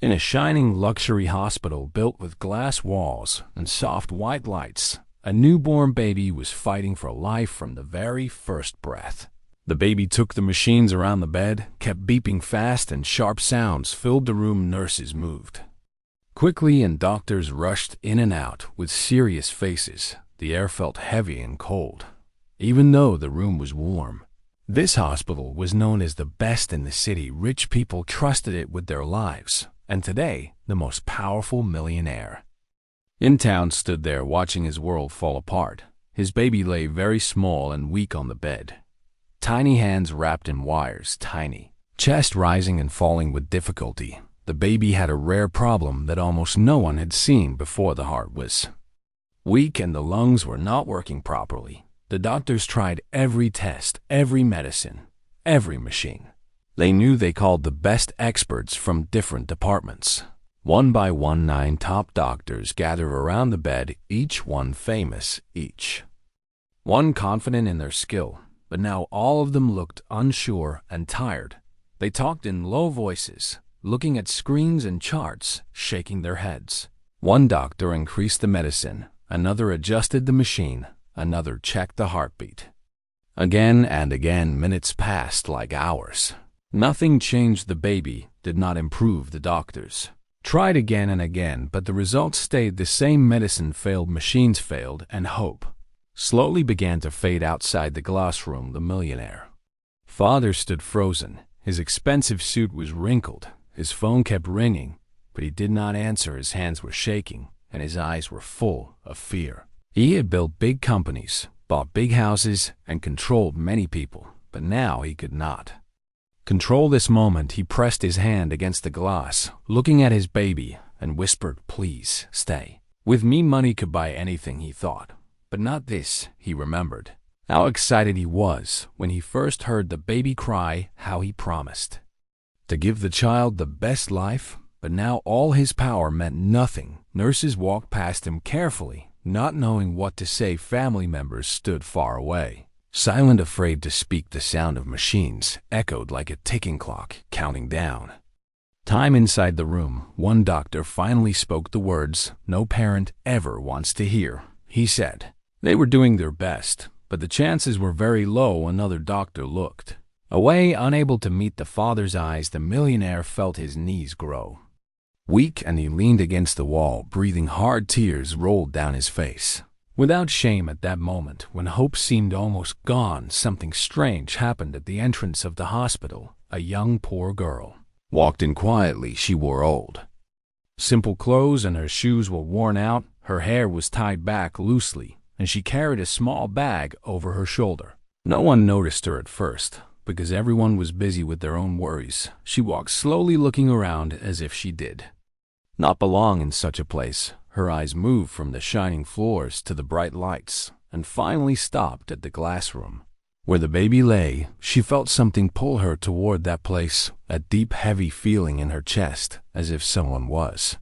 In a shining luxury hospital built with glass walls and soft white lights, a newborn baby was fighting for life from the very first breath. The baby took the machines around the bed, kept beeping fast, and sharp sounds filled the room. Nurses moved quickly and doctors rushed in and out with serious faces. The air felt heavy and cold, even though the room was warm. This hospital was known as the best in the city. Rich people trusted it with their lives, and today, the most powerful millionaire in town stood there watching his world fall apart. His baby lay very small and weak on the bed. Tiny hands wrapped in wires, tiny chest rising and falling with difficulty. The baby had a rare problem that almost no one had seen before. The heart was weak and the lungs were not working properly. The doctors tried every test, every medicine, every machine. They knew they called the best experts from different departments. One by one, 9 top doctors gathered around the bed, each one famous, each one confident in their skill. But now all of them looked unsure and tired. They talked in low voices, looking at screens and charts, shaking their heads. One doctor increased the medicine, another adjusted the machine, another checked the heartbeat. Again and again, minutes passed like hours. Nothing changed. The baby did not improve. The doctors tried again and again, but the results stayed the same. Medicine failed, machines failed, and hope slowly began to fade. Outside the glass room, the millionaire father stood frozen. His expensive suit was wrinkled. His phone kept ringing, but he did not answer. His hands were shaking, and his eyes were full of fear. He had built big companies, bought big houses, and controlled many people, but now he could not control this moment. He pressed his hand against the glass, looking at his baby, and whispered, "Please, stay with me." Money could buy anything, he thought, but not this. He remembered how excited he was when he first heard the baby cry, how he promised to give the child the best life, but now all his power meant nothing. Nurses walked past him carefully, not knowing what to say. Family members stood far away, silent, afraid to speak. The sound of machines echoed like a ticking clock, counting down time inside the room. One doctor finally spoke the words no parent ever wants to hear. He said they were doing their best, but the chances were very low. Another doctor looked away, unable to meet the father's eyes. The millionaire felt his knees grow weak, and he leaned against the wall, breathing hard. Tears rolled down his face. Without shame, at that moment, when hope seemed almost gone, something strange happened at the entrance of the hospital. A young, poor girl walked in quietly. She wore old, simple clothes, and her shoes were worn out. Her hair was tied back loosely, and she carried a small bag over her shoulder. No one noticed her at first, because everyone was busy with their own worries. She walked slowly, looking around as if she did not belong in such a place. Her eyes moved from the shining floors to the bright lights, and finally stopped at the glass room where the baby lay. She felt something pull her toward that place, a deep, heavy feeling in her chest, as if someone was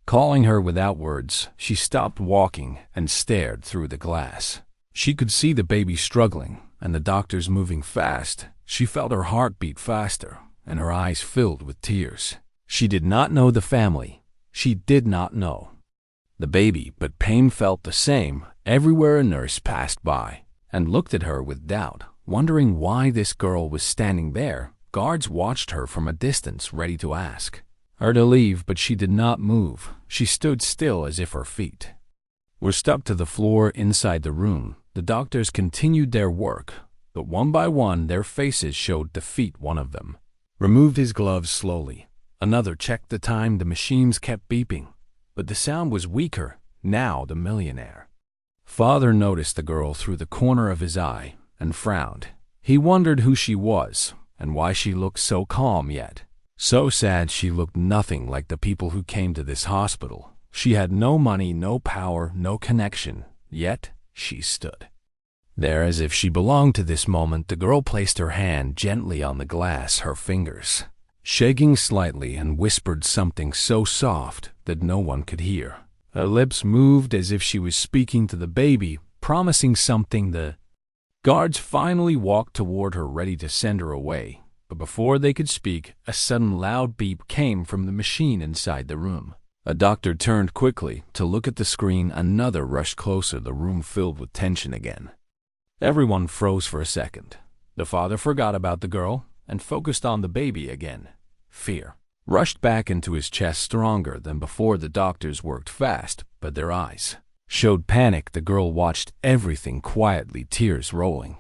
calling her without words. She stopped walking and stared through the glass. She could see the baby struggling, and the doctors moving fast. She felt her heart beat faster, and her eyes filled with tears. She did not know the family. She did not know the baby, but pain felt the same everywhere. A nurse passed by and looked at her with doubt, wondering why this girl was standing there. Guards watched her from a distance, ready to ask her to leave, but she did not move. She stood still, as if her feet were stuck to the floor. Inside the room, the doctors continued their work, but one by one their faces showed defeat. One of them removed his gloves slowly. Another checked the time. The machines kept beeping, but the sound was weaker. Now the millionaire father noticed the girl through the corner of his eye and frowned. He wondered who she was and why she looked so calm, yet so sad. She looked nothing like the people who came to this hospital. She had no money, no power, no connection, yet she stood there as if she belonged to this moment. The girl placed her hand gently on the glass, her fingers shaking slightly, and whispered something so soft that no one could hear. Her lips moved as if she was speaking to the baby, promising something. The guards finally walked toward her, ready to send her away. but before they could speak, a sudden loud beep came from the machine inside the room. A doctor turned quickly to look at the screen. Another rushed closer, the room filled with tension again. Everyone froze for a second. The father forgot about the girl and focused on the baby again. Fear rushed back into his chest stronger than before. The doctors worked fast, but their eyes showed panic. The girl watched everything quietly, tears rolling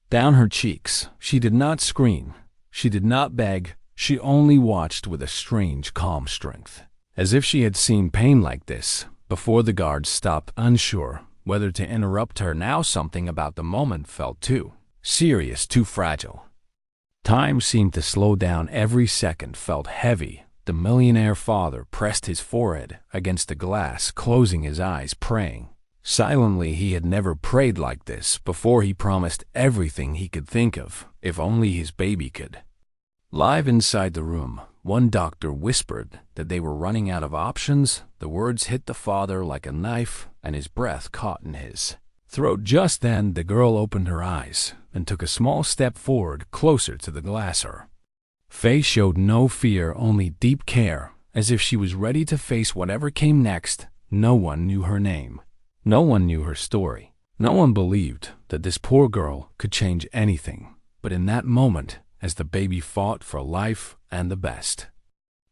down her cheeks. She did not scream. She did not beg. She only watched with a strange, calm strength, as if she had seen pain like this before. The guards stopped, unsure whether to interrupt her now. Something about the moment felt too serious, too fragile. Time seemed to slow down. Every second felt heavy. The millionaire father pressed his forehead against the glass, closing his eyes, praying. Silently, he had never prayed like this before. He promised everything he could think of, if only his baby could live inside the room. One doctor whispered that they were running out of options. The words hit the father like a knife, and his breath caught in his throat. Just then, the girl opened her eyes and took a small step forward, closer to the glass. Her face showed no fear, only deep care, as if she was ready to face whatever came next. No one knew her name. No one knew her story. No one believed that this poor girl could change anything. But in that moment, as the baby fought for life and the best,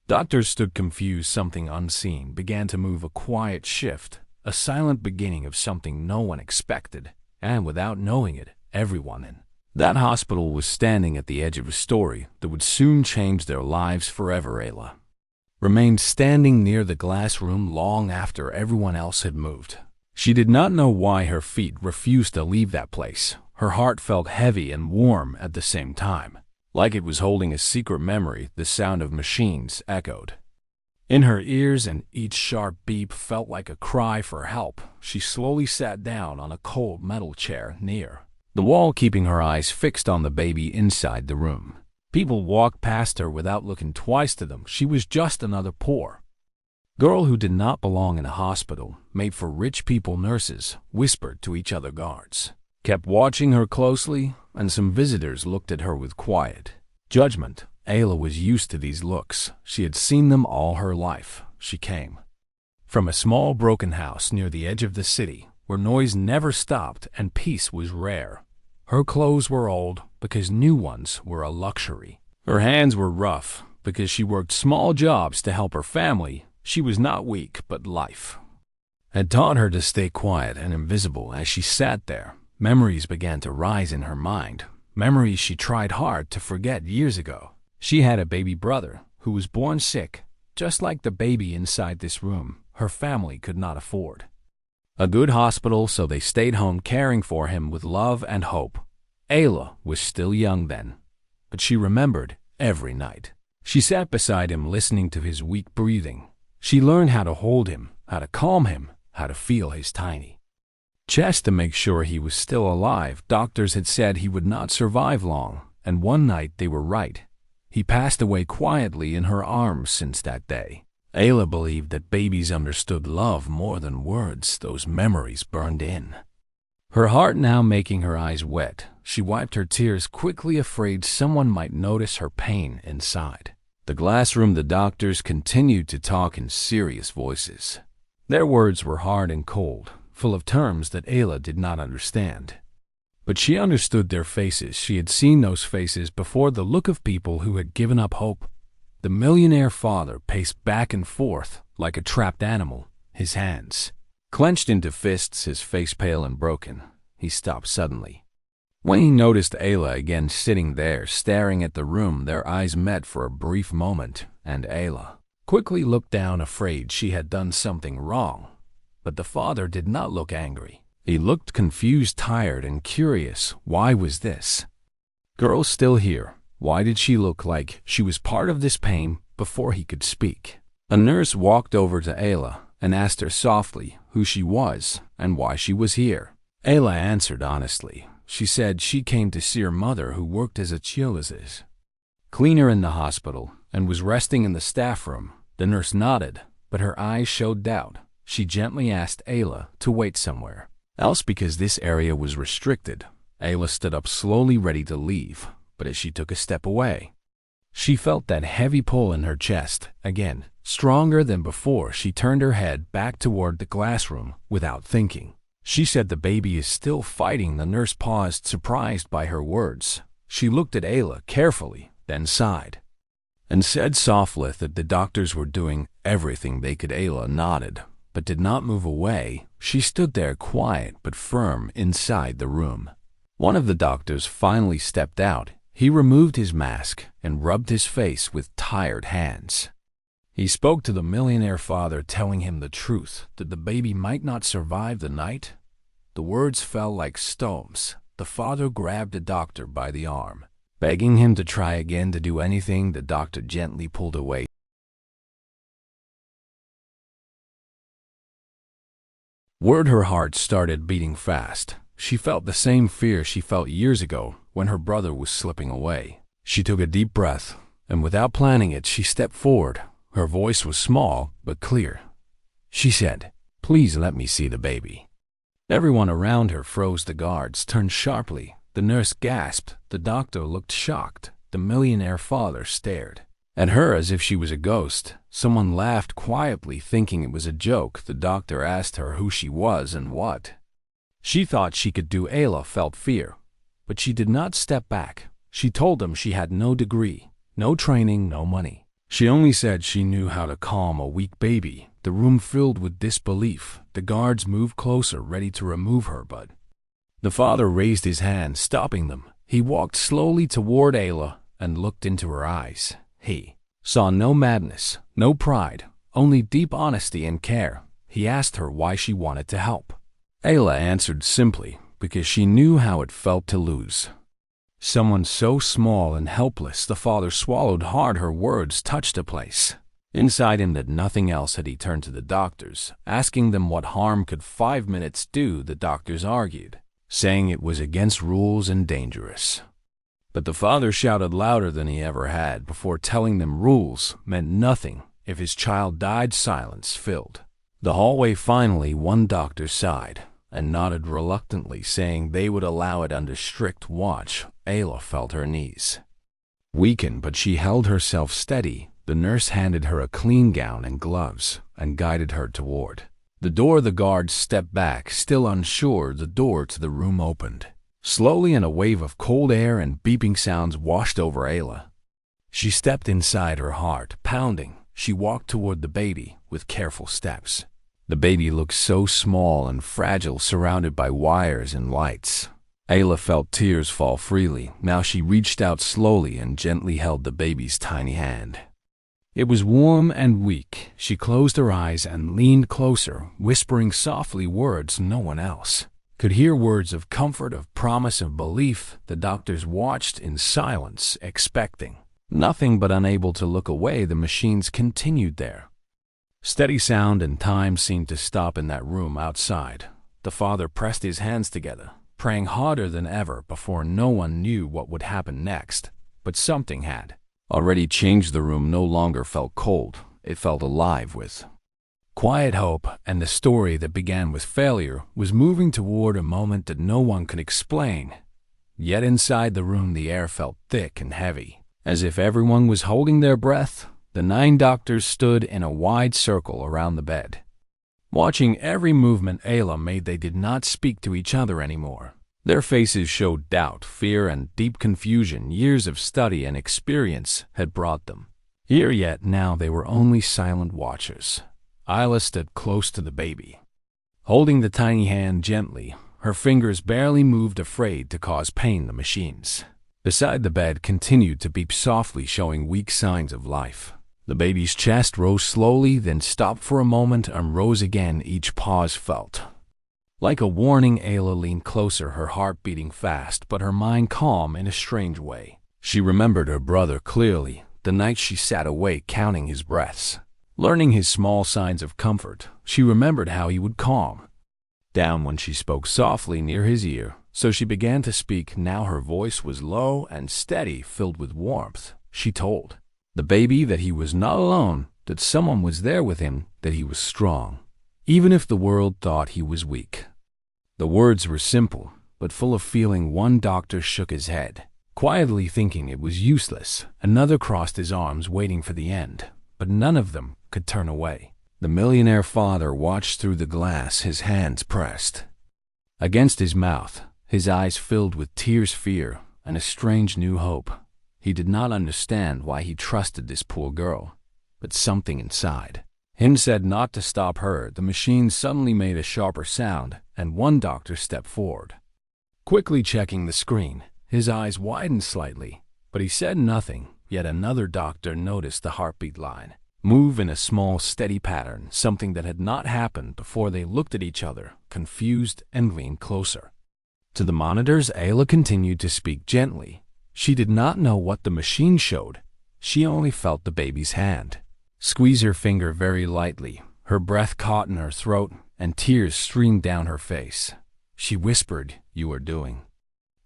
doctors stood confused. Something unseen began to move, a quiet shift, a silent beginning of something no one expected. And without knowing it, everyone in that hospital was standing at the edge of a story that would soon change their lives forever. Ayla remained standing near the glass room long after everyone else had moved. She did not know why her feet refused to leave that place. Her heart felt heavy and warm at the same time, like it was holding a secret memory. The sound of machines echoed in her ears, and each sharp beep felt like a cry for help. She slowly sat down on a cold metal chair near the wall, keeping her eyes fixed on the baby inside the room. People walked past her without looking twice. To them, she was just another poor girl who did not belong in a hospital made for rich people. Nurses whispered to each other. Guards kept watching her closely, and some visitors looked at her with quiet judgment. Ayla was used to these looks. She had seen them all her life. She came from a small broken house near the edge of the city, where noise never stopped and peace was rare. Her clothes were old because new ones were a luxury. Her hands were rough because she worked small jobs to help her family. She was not weak, but life had taught her to stay quiet and invisible. As she sat there, memories began to rise in her mind, memories she tried hard to forget years ago. She had a baby brother who was born sick, just like the baby inside this room. Her family could not afford a good hospital, so they stayed home caring for him with love and hope. Ayla was still young then, but she remembered every night. She sat beside him, listening to his weak breathing. She learned how to hold him, how to calm him, how to feel his tiny chest to make sure he was still alive. Doctors had said he would not survive long, and one night they were right. He passed away quietly in her arms. Since that day, Ayla believed that babies understood love more than words. Those memories burned in her heart now, making her eyes wet. She wiped her tears quickly, afraid someone might notice her pain inside the glass room. The doctors continued to talk in serious voices. Their words were hard and cold, full of terms that Ayla did not understand. But she understood their faces. She had seen those faces before, the look of people who had given up hope. The millionaire father paced back and forth like a trapped animal, his hands clenched into fists, his face pale and broken. He stopped suddenly when he noticed Ayla again sitting there, staring at the room. Their eyes met for a brief moment, and Ayla quickly looked down, afraid she had done something wrong. But the father did not look angry. He looked confused, tired, and curious. Why was this girl still here? Why did she look like she was part of this pain? Before he could speak, a nurse walked over to Ayla and asked her softly who she was and why she was here. Ayla answered honestly. She said she came to see her mother, who worked as a children's cleaner in the hospital and was resting in the staff room. The nurse nodded, but her eyes showed doubt. She gently asked Ayla to wait somewhere else because this area was restricted. Ayla stood up slowly, ready to leave, but as she took a step away, She felt that heavy pull in her chest. Again, stronger than before, she turned her head back toward the glass room without thinking. She said, "The baby is still fighting." The nurse paused, surprised by her words. She looked at Ayla carefully, then sighed, and said softly that the doctors were doing everything they could. Ayla nodded, but did not move away. She stood there quiet but firm inside the room. One of the doctors finally stepped out. He removed his mask and rubbed his face with tired hands. He spoke to the millionaire father, telling him the truth, that the baby might not survive the night. The words fell like stones. The father grabbed the doctor by the arm, begging him to try again, to do anything. The doctor gently pulled away. Her heart started beating fast. She felt the same fear she felt years ago when her brother was slipping away. She took a deep breath, and without planning it, she stepped forward. Her voice was small but clear. She said, "Please let me see the baby." Everyone around her froze. The guards turned sharply. The nurse gasped. The doctor looked shocked. The millionaire father stared at her as if she was a ghost. Someone laughed quietly, thinking it was a joke. The doctor asked her who she was and what she thought she could do. Ayla felt fear, but she did not step back. She told him she had no degree, no training, no money. She only said she knew how to calm a weak baby. The room filled with disbelief. The guards moved closer, ready to remove her, but the father raised his hand, stopping them. He walked slowly toward Ayla and looked into her eyes. He saw no madness, no pride, only deep honesty and care. He asked her why she wanted to help. Ayla answered simply, because she knew how it felt to lose someone so small and helpless. The father swallowed hard. Her words touched a place inside him that nothing else had. He turned to the doctors, asking them what harm could 5 minutes do. The doctors argued, saying it was against rules and dangerous. But the father shouted louder than he ever had before, telling them rules meant nothing if his child died. Silence filled the hallway. Finally, one doctor sighed and nodded reluctantly, saying they would allow it under strict watch. Ayla felt her knees weaken, but she held herself steady. The nurse handed her a clean gown and gloves and guided her toward the door. The guards stepped back, still unsure. The door to the room opened slowly, and a wave of cold air and beeping sounds washed over Ayla. She stepped inside, her heart pounding. She walked toward the baby with careful steps. The baby looked so small and fragile, surrounded by wires and lights. Ayla felt tears fall freely. Now she reached out slowly and gently held the baby's tiny hand. It was warm and weak. She closed her eyes and leaned closer, whispering softly words no one else could hear, words of comfort, of promise, of belief. The doctors watched in silence, expecting nothing but unable to look away. The machines continued there. Steady sound and time seemed to stop in that room outside. The father pressed his hands together, praying harder than ever. Before, no one knew what would happen next, but something had already changed. The room no longer felt cold. It felt alive with quiet hope, and the story that began with failure was moving toward a moment that no one could explain. Yet inside the room, the air felt thick and heavy, as if everyone was holding their breath. The 9 doctors stood in a wide circle around the bed, watching every movement Ayla made. They did not speak to each other anymore. Their faces showed doubt, fear, and deep confusion. Years of study and experience had brought them here, yet now they were only silent watchers. Ayla stood close to the baby, holding the tiny hand gently. Her fingers barely moved, afraid to cause pain. The machines beside the bed continued to beep softly, showing weak signs of life. The baby's chest rose slowly, then stopped for a moment and rose again. Each pause felt like a warning. Ayla leaned closer, her heart beating fast, but her mind calm in a strange way. She remembered her brother clearly, the night she sat awake counting his breaths, learning his small signs of comfort. She remembered how he would calm down when she spoke softly near his ear. So she began to speak. Now her voice was low and steady, filled with warmth. She told the baby that he was not alone, that someone was there with him, that he was strong, even if the world thought he was weak. The words were simple, but full of feeling. One doctor shook his head Quietly thinking it was useless, another crossed his arms waiting for the end, but none of them could turn away. The millionaire father watched through the glass, his hands pressed against his mouth, his eyes filled with tears, fear, and a strange new hope. He did not understand why he trusted this poor girl, but something inside him said not to stop her. The machine suddenly made a sharper sound, and one doctor stepped forward. Quickly checking the screen, his eyes widened slightly, but he said nothing. Yet another doctor noticed the heartbeat line move in a small, steady pattern, something that had not happened before. They looked at each other, confused, and leaned closer. To the monitors, Ayla continued to speak gently. She did not know what the machine showed. She only felt the baby's hand squeeze her finger very lightly. Her breath caught in her throat, and tears streamed down her face. She whispered, "You are doing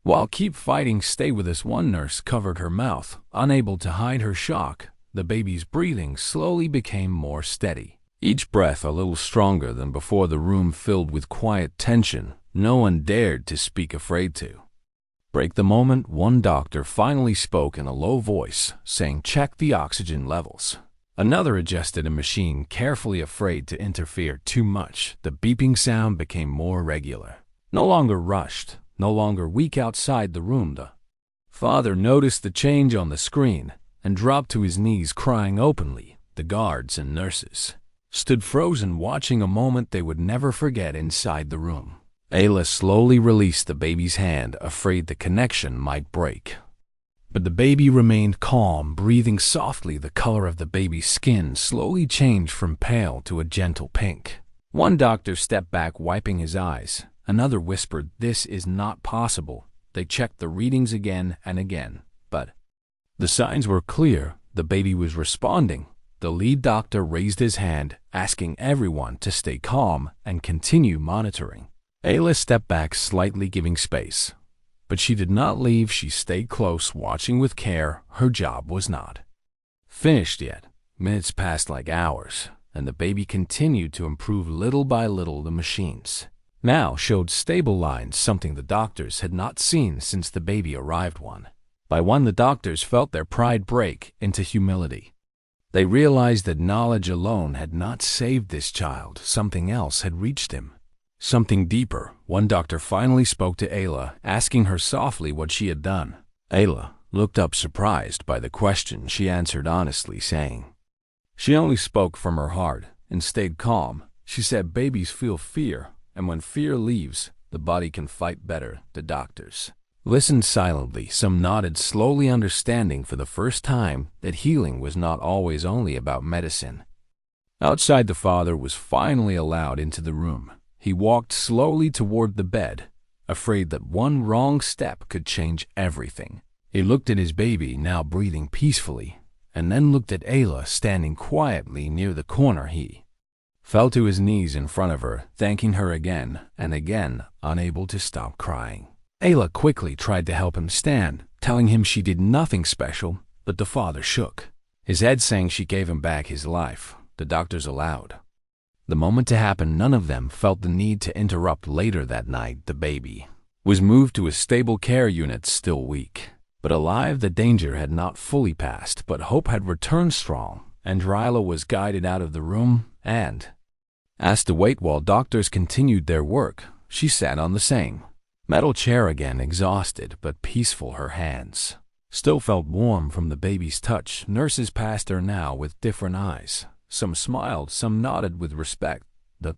well. Keep fighting. Stay with us." One nurse covered her mouth, unable to hide her shock. The baby's breathing slowly became more steady, each breath a little stronger than before. The room filled with quiet tension. No one dared to speak, afraid to break the moment. One doctor finally spoke in a low voice, saying, "Check the oxygen levels." Another adjusted a machine carefully, afraid to interfere too much. The beeping sound became more regular, no longer rushed, no longer weak. Outside the room, the father noticed the change on the screen and dropped to his knees, crying openly. The guards and nurses stood frozen, watching a moment they would never forget. Inside the room, Ayla slowly released the baby's hand, afraid the connection might break. But the baby remained calm, breathing softly. The color of the baby's skin slowly changed from pale to a gentle pink. One doctor stepped back, wiping his eyes. Another whispered, "This is not possible." They checked the readings again and again, but the signs were clear. The baby was responding. The lead doctor raised his hand, asking everyone to stay calm and continue monitoring. Ayla stepped back slightly, giving space. But she did not leave. She stayed close, watching with care. Her job was not finished yet. Minutes passed like hours, and the baby continued to improve little by little. The machines now showed stable lines, something the doctors had not seen since the baby arrived. One by one, the doctors felt their pride break into humility. They realized that knowledge alone had not saved this child. Something else had reached him. Something deeper. One doctor finally spoke to Ayla, asking her softly what she had done. Ayla looked up, surprised by the question. She answered honestly, saying she only spoke from her heart and stayed calm. She said, "Babies feel fear, and when fear leaves, the body can fight better." The doctors listened silently. Some nodded slowly, understanding for the first time that healing was not always only about medicine. Outside, the father was finally allowed into the room. He walked slowly toward the bed, afraid that one wrong step could change everything. He looked at his baby, now breathing peacefully, and then looked at Ayla, standing quietly near the corner. He fell to his knees in front of her, thanking her again and again, unable to stop crying. Ayla quickly tried to help him stand, telling him she did nothing special, but the father shook his head, saying she gave him back his life. The doctors allowed the moment to happen. None of them felt the need to interrupt. Later that night, the baby was moved to a stable care unit, still weak but alive. The danger had not fully passed, but hope had returned strong, and Ayla was guided out of the room and asked to wait while doctors continued their work. She sat on the same metal chair again, exhausted but peaceful. Her hands still felt warm from the baby's touch. Nurses passed her now with different eyes. Some smiled, some nodded with respect. The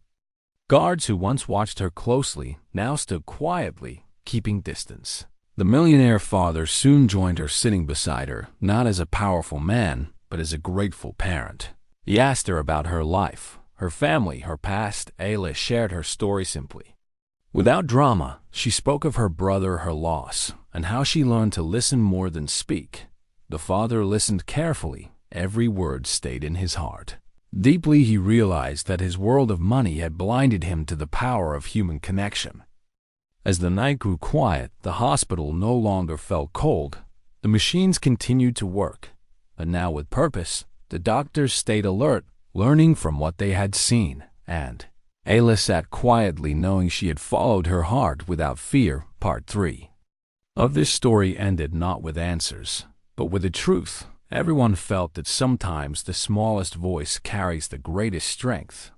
guards who once watched her closely now stood quietly, keeping distance. The millionaire father soon joined her, sitting beside her, not as a powerful man, but as a grateful parent. He asked her about her life, her family, her past. Ayla shared her story simply. Without drama, she spoke of her brother, her loss, and how she learned to listen more than speak. The father listened carefully. Every word stayed in his heart. Deeply, he realized that his world of money had blinded him to the power of human connection. As the night grew quiet, the hospital no longer felt cold. The machines continued to work, but now with purpose. The doctors stayed alert, learning from what they had seen, and Ayla sat quietly, knowing she had followed her heart without fear. Part 3. This story ended not with answers, but with the truth. Everyone felt that sometimes the smallest voice carries the greatest strength.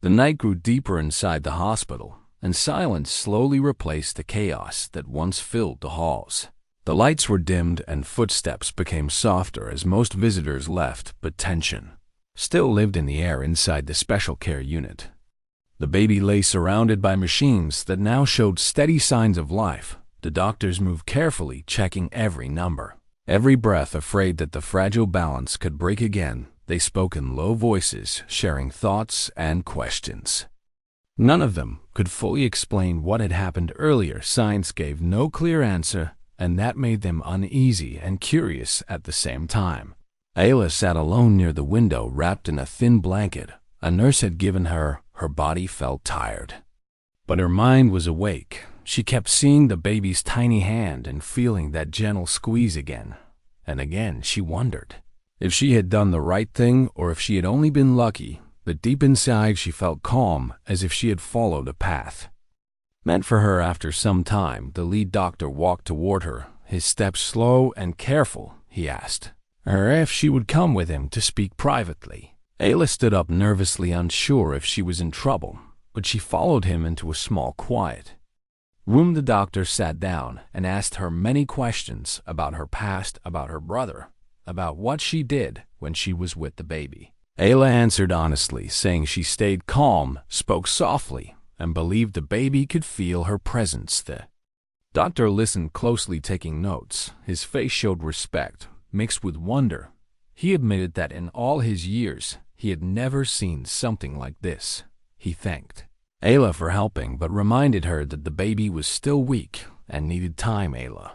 The night grew deeper inside the hospital, and silence slowly replaced the chaos that once filled the halls. The lights were dimmed and footsteps became softer as most visitors left, but tension still lived in the air inside the special care unit. The baby lay surrounded by machines that now showed steady signs of life. The doctors moved carefully, checking every number, every breath, afraid that the fragile balance could break again. They spoke in low voices, sharing thoughts and questions. None of them could fully explain what had happened earlier. Science gave no clear answer, and that made them uneasy and curious at the same time. Ayla sat alone near the window, wrapped in a thin blanket. A nurse had given her. Her body felt tired, but her mind was awake. She kept seeing the baby's tiny hand and feeling that gentle squeeze again. And again she wondered if she had done the right thing or if she had only been lucky. But deep inside she felt calm, as if she had followed a path meant for her. After some time, the lead doctor walked toward her, his steps slow and careful. He asked her if she would come with him to speak privately. Ayla stood up nervously, unsure if she was in trouble, but she followed him into a small, quiet room. The doctor sat down and asked her many questions about her past, about her brother, about what she did when she was with the baby. Ayla answered honestly, saying she stayed calm, spoke softly, and believed the baby could feel her presence. The doctor listened closely, taking notes. His face showed respect, mixed with wonder. He admitted that in all his years, he had never seen something like this. He thanked Ayla for helping, but reminded her that the baby was still weak and needed time. Ayla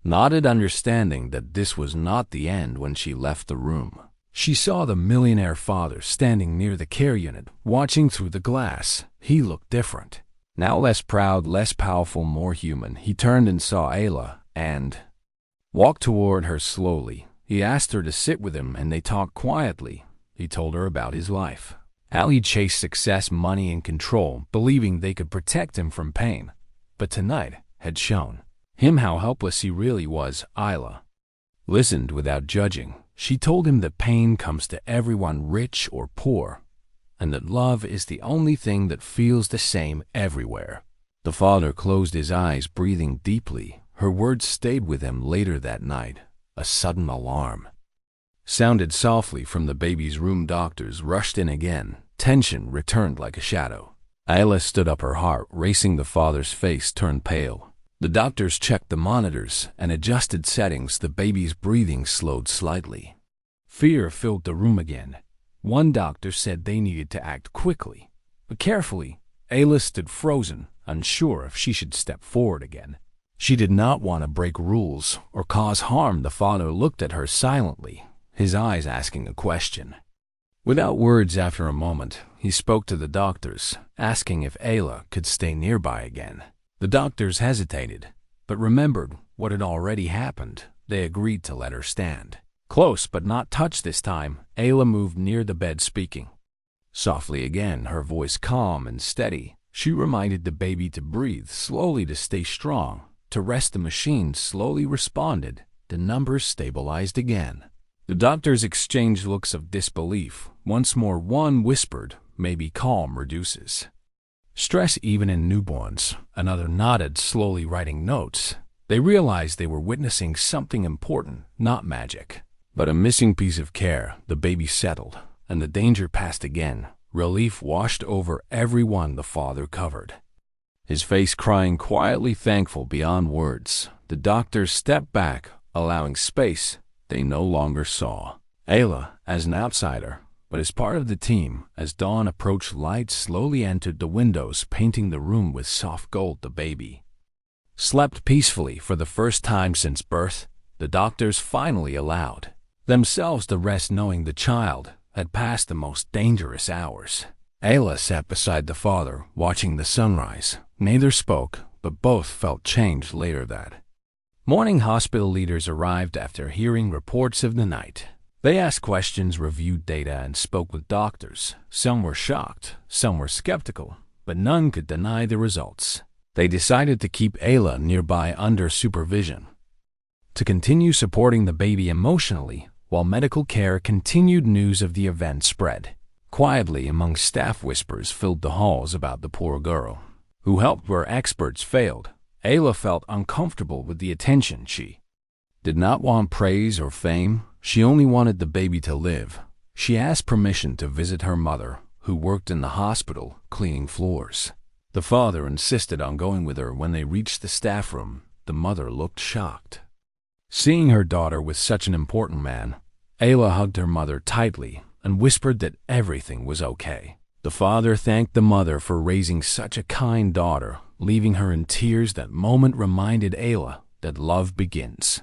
nodded, understanding that this was not the end. When she left the room, she saw the millionaire father standing near the care unit, watching through the glass. He looked different. Now less proud, less powerful, more human. He turned and saw Ayla and walked toward her slowly. He asked her to sit with him, and they talked quietly. He told her about his life, how he chased success, money, and control, believing they could protect him from pain. But tonight had shown him how helpless he really was. Ayla listened without judging. She told him that pain comes to everyone, rich or poor, and that love is the only thing that feels the same everywhere. The father closed his eyes, breathing deeply. Her words stayed with him. Later that night, a sudden alarm sounded softly from the baby's room. Doctors rushed in again. Tension returned like a shadow. Ayla stood up, her heart racing. The father's face turned pale. The doctors checked the monitors and adjusted settings. The baby's breathing slowed slightly. Fear filled the room again. One doctor said they needed to act quickly, but carefully. Ayla stood frozen, unsure if she should step forward again. She did not want to break rules or cause harm. The father looked at her silently, his eyes asking a question. Without words, after a moment, he spoke to the doctors, asking if Ayla could stay nearby again. The doctors hesitated, but remembered what had already happened. They agreed to let her stand close but not touch this time. Ayla moved near the bed, speaking softly again, her voice calm and steady. She reminded the baby to breathe slowly, to stay strong, to rest. The machine slowly responded. The numbers stabilized again. The doctors exchanged looks of disbelief. Once more, one whispered, "Maybe calm reduces stress even in newborns." Another nodded, slowly writing notes. They realized they were witnessing something important, not magic, but a missing piece of care. The baby settled, and the danger passed again. Relief washed over everyone. The father covered his face, crying quietly, thankful beyond words. The doctors stepped back, allowing space. They no longer saw Ayla as an outsider, but as part of the team. As dawn approached, light slowly entered the windows, painting the room with soft gold. The baby slept peacefully for the first time since birth. The doctors finally allowed themselves to rest, knowing the child had passed the most dangerous hours. Ayla sat beside the father, watching the sunrise. Neither spoke, but both felt changed. Later that morning, hospital leaders arrived after hearing reports of the night. They asked questions, reviewed data, and spoke with doctors. Some were shocked, some were skeptical, but none could deny the results. They decided to keep Ayla nearby under supervision, to continue supporting the baby emotionally while medical care continued. News of the event spread quietly among staff. Whispers filled the halls about the poor girl who helped where experts failed. Ayla felt uncomfortable with the attention. She did not want praise or fame. She only wanted the baby to live. She asked permission to visit her mother, who worked in the hospital cleaning floors. The father insisted on going with her. When they reached the staff room, the mother looked shocked. Seeing her daughter with such an important man, Ayla hugged her mother tightly and whispered that everything was okay. The father thanked the mother for raising such a kind daughter, leaving her in tears. That moment reminded Ayla that love begins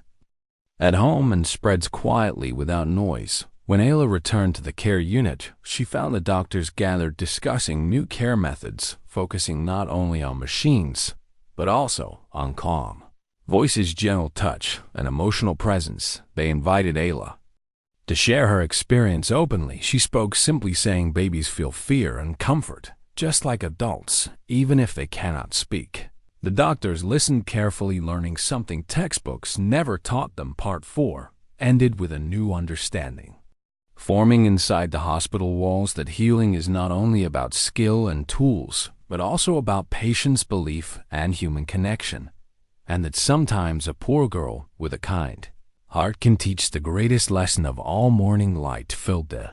at home and spreads quietly without noise. When Ayla returned to the care unit, she found the doctors gathered discussing new care methods, focusing not only on machines, but also on calm voices, gentle touch, and emotional presence. They invited Ayla to share her experience openly. She spoke simply, saying babies feel fear and comfort, just like adults, even if they cannot speak. The doctors listened carefully, learning something textbooks never taught them. Part 4 ended with a new understanding forming inside the hospital walls, that healing is not only about skill and tools, but also about patience, belief, and human connection, and that sometimes a poor girl with a kind heart can teach the greatest lesson of all. Morning light filled the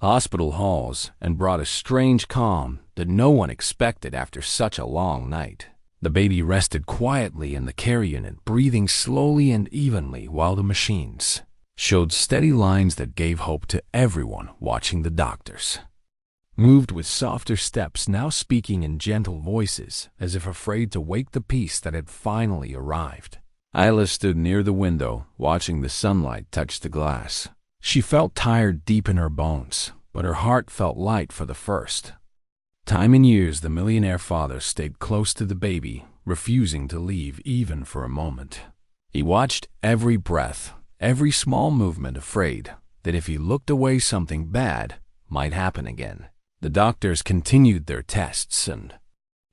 hospital halls and brought a strange calm that no one expected after such a long night. The baby rested quietly in the care unit, breathing slowly and evenly while the machines showed steady lines that gave hope to everyone watching. The doctors moved with softer steps, now speaking in gentle voices, as if afraid to wake the peace that had finally arrived. Ayla stood near the window, watching the sunlight touch the glass. She felt tired deep in her bones, but her heart felt light for the first time in years. The millionaire father stayed close to the baby, refusing to leave even for a moment. He watched every breath, every small movement, afraid that if he looked away, something bad might happen again. The doctors continued their tests and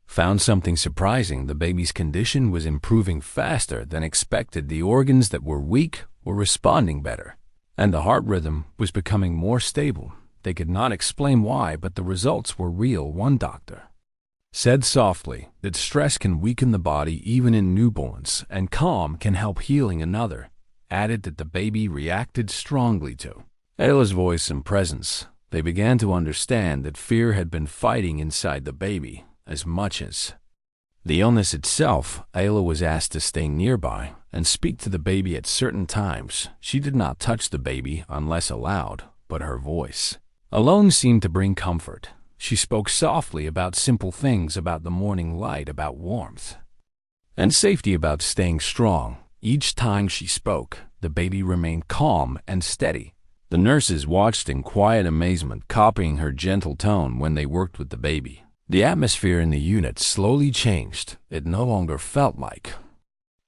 found something surprising. The baby's condition was improving faster than expected. The organs that were weak were responding better, and the heart rhythm was becoming more stable. They could not explain why, but the results were real. One doctor said softly that stress can weaken the body even in newborns, and calm can help healing. Another added that the baby reacted strongly to Ayla's voice and presence. They began to understand that fear had been fighting inside the baby as much as the illness itself. Ayla was asked to stay nearby and speak to the baby at certain times. She did not touch the baby unless allowed, but her voice alone seemed to bring comfort. She spoke softly about simple things, about the morning light, about warmth and safety, about staying strong. Each time she spoke, the baby remained calm and steady. The nurses watched in quiet amazement, copying her gentle tone when they worked with the baby. The atmosphere in the unit slowly changed. It no longer felt like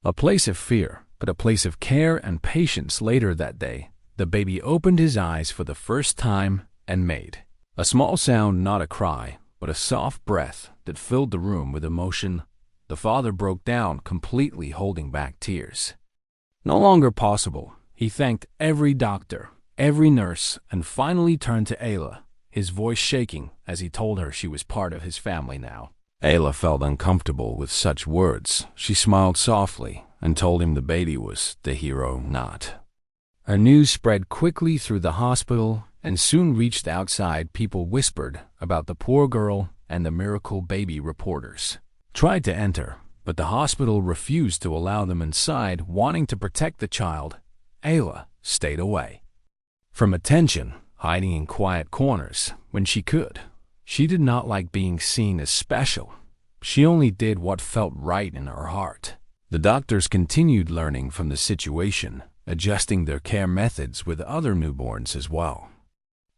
a place of fear, but a place of care and patience. Later that day, the baby opened his eyes for the first time and made a small sound, not a cry, but a soft breath that filled the room with emotion. The father broke down completely, holding back tears. No longer possible. He thanked every doctor, every nurse, and finally turned to Ayla, his voice shaking as he told her she was part of his family now. Ayla felt uncomfortable with such words. She smiled softly and told him the baby was the hero, not. Her news spread quickly through the hospital and soon reached outside. People whispered about the poor girl and the miracle baby. Reporters tried to enter, but the hospital refused to allow them inside, wanting to protect the child. Ayla stayed away from attention, hiding in quiet corners when she could. She did not like being seen as special. She only did what felt right in her heart. The doctors continued learning from the situation, adjusting their care methods with other newborns as well.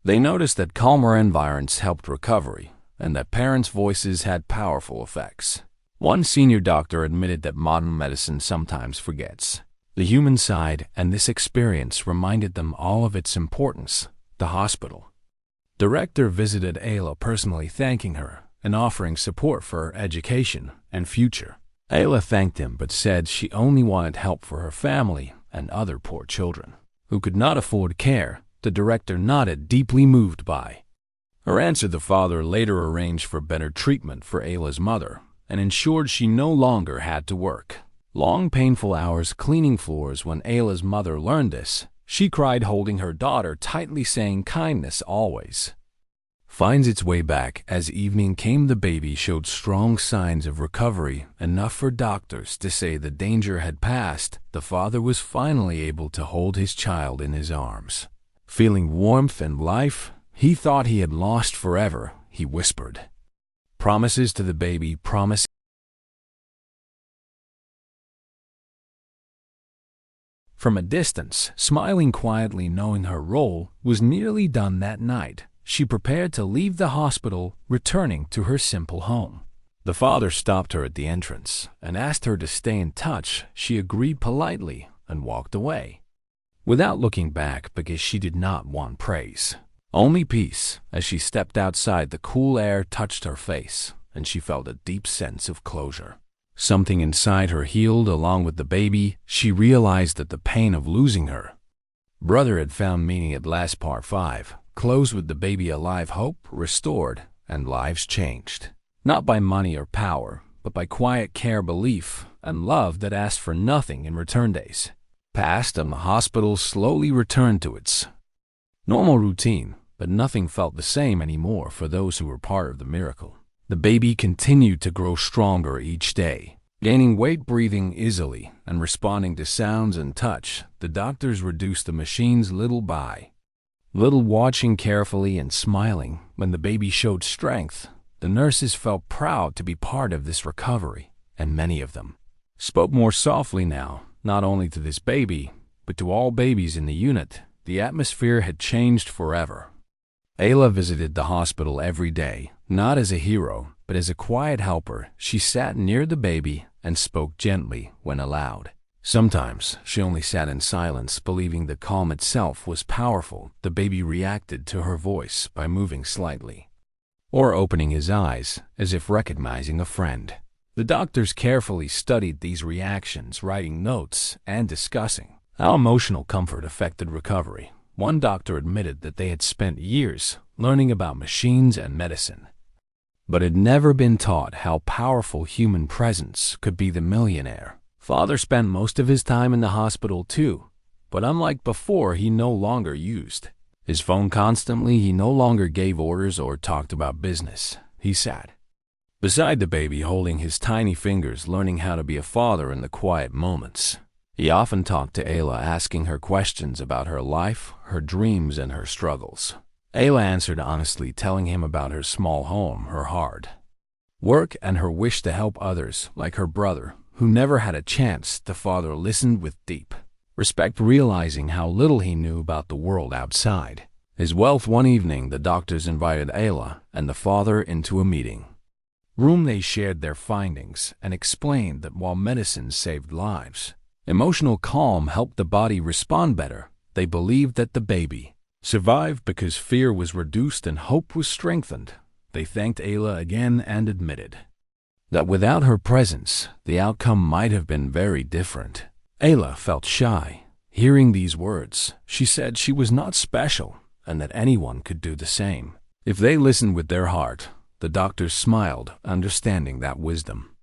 They noticed that calmer environments helped recovery, and that parents' voices had powerful effects. One senior doctor admitted that modern medicine sometimes forgets the human side, and this experience reminded them all of its importance. The hospital director visited Ayla personally, thanking her and offering support for her education and future. Ayla thanked him but said she only wanted help for her family and other poor children who could not afford care. The director nodded, deeply moved by her answer. The father later arranged for better treatment for Ayla's mother and ensured she no longer had to work long, painful hours cleaning floors. When Ayla's mother learned this, she cried, holding her daughter tightly, saying, "Kindness always finds its way back." As evening came, the baby showed strong signs of recovery, enough for doctors to say the danger had passed. The father was finally able to hold his child in his arms. Feeling warmth and life he thought he had lost forever, he whispered promises to the baby, promise. From a distance, smiling quietly, knowing her role was nearly done that night, she prepared to leave the hospital, returning to her simple home. The father stopped her at the entrance and asked her to stay in touch. She agreed politely and walked away, without looking back, because she did not want praise, only peace. As she stepped outside, the cool air touched her face, and she felt a deep sense of closure. Something inside her healed along with the baby. She realized that the pain of losing her brother had found meaning at last. Part 5. Close with the baby alive, hope restored, and lives changed. Not by money or power, but by quiet care, belief, and love that asked for nothing in return. Days passed and the hospital slowly returned to its normal routine, but nothing felt the same anymore for those who were part of the miracle. The baby continued to grow stronger each day, gaining weight, breathing easily, and responding to sounds and touch. The doctors reduced the machines little by little, watching carefully and smiling. When the baby showed strength, the nurses felt proud to be part of this recovery, and many of them spoke more softly now, not only to this baby, but to all babies in the unit. The atmosphere had changed forever. Ayla visited the hospital every day, not as a hero, but as a quiet helper. She sat near the baby and spoke gently when allowed. Sometimes she only sat in silence, believing the calm itself was powerful. The baby reacted to her voice by moving slightly or opening his eyes as if recognizing a friend. The doctors carefully studied these reactions, writing notes and discussing how emotional comfort affected recovery. One doctor admitted that they had spent years learning about machines and medicine, but had never been taught how powerful human presence could be. The millionaire father spent most of his time in the hospital too, but unlike before, he no longer used his phone constantly. He no longer gave orders or talked about business. He sat beside the baby, holding his tiny fingers, learning how to be a father in the quiet moments. He often talked to Ayla, asking her questions about her life, her dreams, and her struggles. Ayla answered honestly, telling him about her small home, her hard work, and her wish to help others, like her brother, who never had a chance. The father listened with deep respect, realizing how little he knew about the world outside his wealth. One evening, the doctors invited Ayla and the father into a meeting room. They shared their findings and explained that while medicine saved lives, emotional calm helped the body respond better. They believed that the baby survived because fear was reduced and hope was strengthened. They thanked Ayla again and admitted that without her presence, the outcome might have been very different. Ayla felt shy hearing these words. She said she was not special and that anyone could do the same if they listened with their heart. The doctors smiled, understanding that wisdom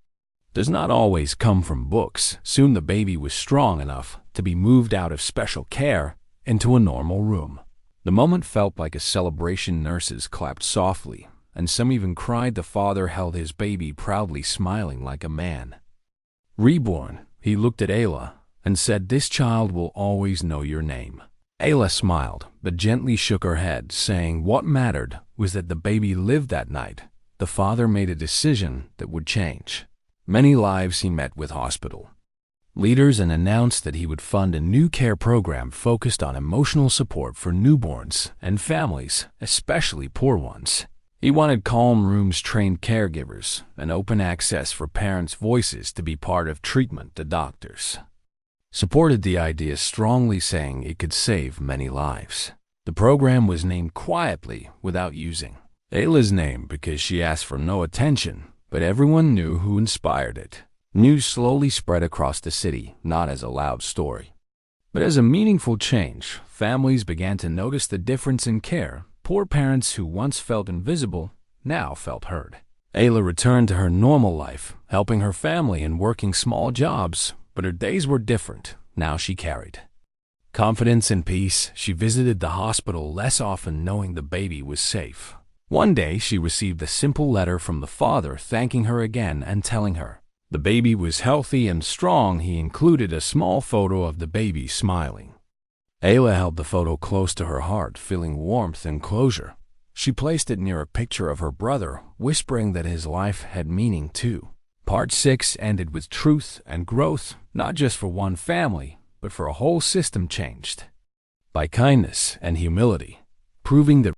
does not always come from books. Soon the baby was strong enough to be moved out of special care into a normal room. The moment felt like a celebration. Nurses clapped softly, and some even cried. The father held his baby proudly, smiling like a man reborn. He looked at Ayla and said, "This child will always know your name." Ayla smiled, but gently shook her head, saying what mattered was that the baby lived that night. The father made a decision that would change many lives. He met with hospital leaders and announced that he would fund a new care program focused on emotional support for newborns and families, especially poor ones. He wanted calm rooms, trained caregivers, and open access for parents' voices to be part of treatment. The doctors supported the idea strongly, saying it could save many lives. The program was named quietly without using Ayla's name because she asked for no attention, but everyone knew who inspired it. News slowly spread across the city, not as a loud story, but as a meaningful change. Families began to notice the difference in care. Poor parents who once felt invisible now felt heard. Ayla returned to her normal life, helping her family and working small jobs, but her days were different. Now she carried confidence and peace. She visited the hospital less often, knowing the baby was safe. One day, she received a simple letter from the father thanking her again and telling her the baby was healthy and strong. He included a small photo of the baby smiling. Ayla held the photo close to her heart, feeling warmth and closure. She placed it near a picture of her brother, whispering that his life had meaning too. Part 6 ended with truth and growth, not just for one family, but for a whole system changed by kindness and humility, proving that